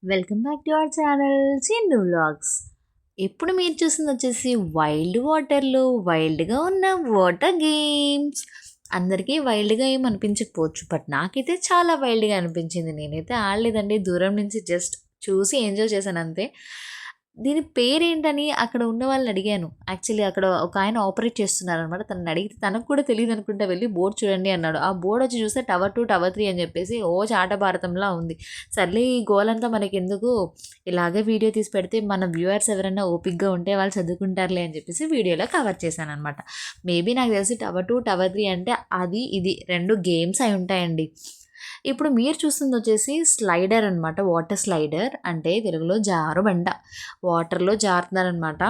Welcome back to our channel Chindu vlogs. ఇప్పుడు మీరు చూసింది వచ్చేసి వైల్డ్ వాటర్లో వైల్డ్గా ఉన్న వాటర్ గేమ్స్. అందరికీ వైల్డ్గా ఏం అనిపించకపోవచ్చు, బట్ నాకైతే చాలా వైల్డ్గా అనిపించింది. నేనైతే ఆడలేదండి, దూరం నుంచి జస్ట్ చూసి ఎంజాయ్ చేశాను అంతే. దీని పేరేంటని అక్కడ ఉన్న వాళ్ళని అడిగాను. యాక్చువల్లీ అక్కడ ఒక ఆయన ఆపరేట్ చేస్తున్నారనమాట. తనని అడిగితే తనకు కూడా తెలియదు అనుకుంటా, వెళ్ళి బోర్డు చూడండి అన్నాడు. ఆ బోర్డు వచ్చి చూస్తే టవర్ 2 టవర్ 3 అని చెప్పేసి ఓ చాట భారతంలా ఉంది. సర్లే ఈ గోలంతా మనకెందుకు, ఇలాగే వీడియో తీసి పెడితే మన వ్యూవర్స్ ఎవరైనా ఓపిక్గా ఉంటే వాళ్ళు చదువుకుంటారులే అని చెప్పేసి వీడియోలో కవర్ చేశాను అనమాట. మేబీ నాకు తెలిసి టవర్ 2 టవర్ 3 అంటే అది ఇది 2 గేమ్స్ అయి ఉంటాయండి. ఇప్పుడు మీరు చూస్తుంది వచ్చేసి స్లైడర్ అనమాట. వాటర్ స్లైడర్ అంటే తెలుగులో జారుబండ. వాటర్లో జారుతున్నారనమాట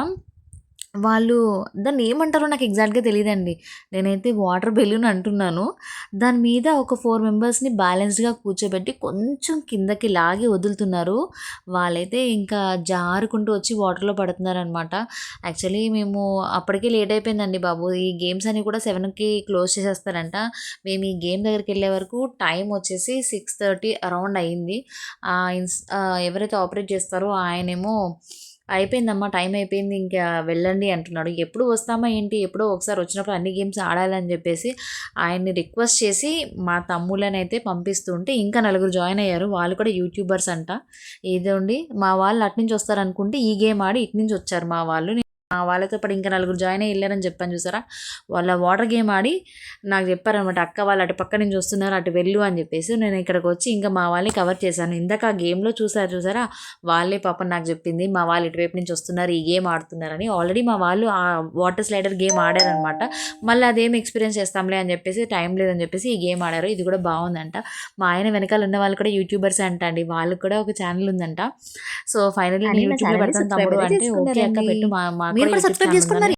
వాళ్ళు. దాన్ని ఏమంటారో నాకు ఎగ్జాక్ట్గా తెలియదండి. నేనైతే వాటర్ బెలూన్ అంటున్నాను. దాని మీద ఒక 4 మెంబర్స్ని బ్యాలెన్స్డ్గా కూర్చోబెట్టి కొంచెం కిందకి లాగి వదులుతున్నారు. వాళ్ళైతే ఇంకా జారుకుంటూ వచ్చి వాటర్లో పడుతున్నారనమాట. యాక్చువల్లీ మేము అప్పటికే లేట్ అయిపోయిందండి బాబు. ఈ గేమ్స్ అని కూడా 7కి క్లోజ్ చేసేస్తారంట. మేము ఈ గేమ్ దగ్గరికి వెళ్ళే వరకు టైం వచ్చేసి 6:30 అరౌండ్ అయ్యింది. ఎవరైతే ఆపరేట్ చేస్తారో ఆయనేమో అయిపోయిందమ్మా, టైం అయిపోయింది, ఇంకా వెళ్ళండి అంటున్నాడు. ఎప్పుడు వస్తామా ఏంటి, ఎప్పుడో ఒకసారి వచ్చినప్పుడు అన్ని గేమ్స్ ఆడాలని చెప్పేసి ఆయన్ని రిక్వెస్ట్ చేసి మా తమ్ముళ్ళని అయితే పంపిస్తుంటే ఇంకా నలుగురు జాయిన్ అయ్యారు. వాళ్ళు కూడా యూట్యూబర్స్ అంట. ఏదోండి మా వాళ్ళు అటు నుంచి వస్తారనుకుంటే ఈ గేమ్ ఆడి ఇటు నుంచి వచ్చారు మా వాళ్ళు. వాళ్ళతో పాటు ఇంకా నలుగురు జాయిన్ అయ్యి వెళ్ళారని చెప్పాను చూసారా. వాళ్ళ వాటర్ గేమ్ ఆడి నాకు చెప్పారనమాట, అక్క వాళ్ళు అటు పక్క నుంచి వస్తున్నారు, అటు వెళ్ళు అని చెప్పేసి. నేను ఇక్కడికి వచ్చి ఇంకా మా వాళ్ళని కవర్ చేశాను. ఇందాక ఆ గేమ్లో చూసారా, వాళ్ళే పాపం నాకు చెప్పింది మా వాళ్ళు ఇటువైపు నుంచి వస్తున్నారు, ఈ గేమ్ ఆడుతున్నారని. ఆల్రెడీ మా వాళ్ళు ఆ వాటర్ స్లైడర్ గేమ్ ఆడారనమాట. మళ్ళీ అదేం ఎక్స్పీరియన్స్ చేస్తాంలే అని చెప్పేసి, టైం లేదని చెప్పేసి ఈ గేమ్ ఆడారు. ఇది కూడా బాగుందంట. మా ఆయన వెనకాల ఉన్న వాళ్ళు కూడా యూట్యూబర్స్ అంట అండి. వాళ్ళకి కూడా ఒక ఛానల్ ఉందంట. సో ఫైనల్లీ నేను యూట్యూబ్లో పెడతాను తమ్ముడు అంటే, ఓకే అక్క పెట్టు, మా కూడా యూట్యూబ్ ఛానల్ ఉందని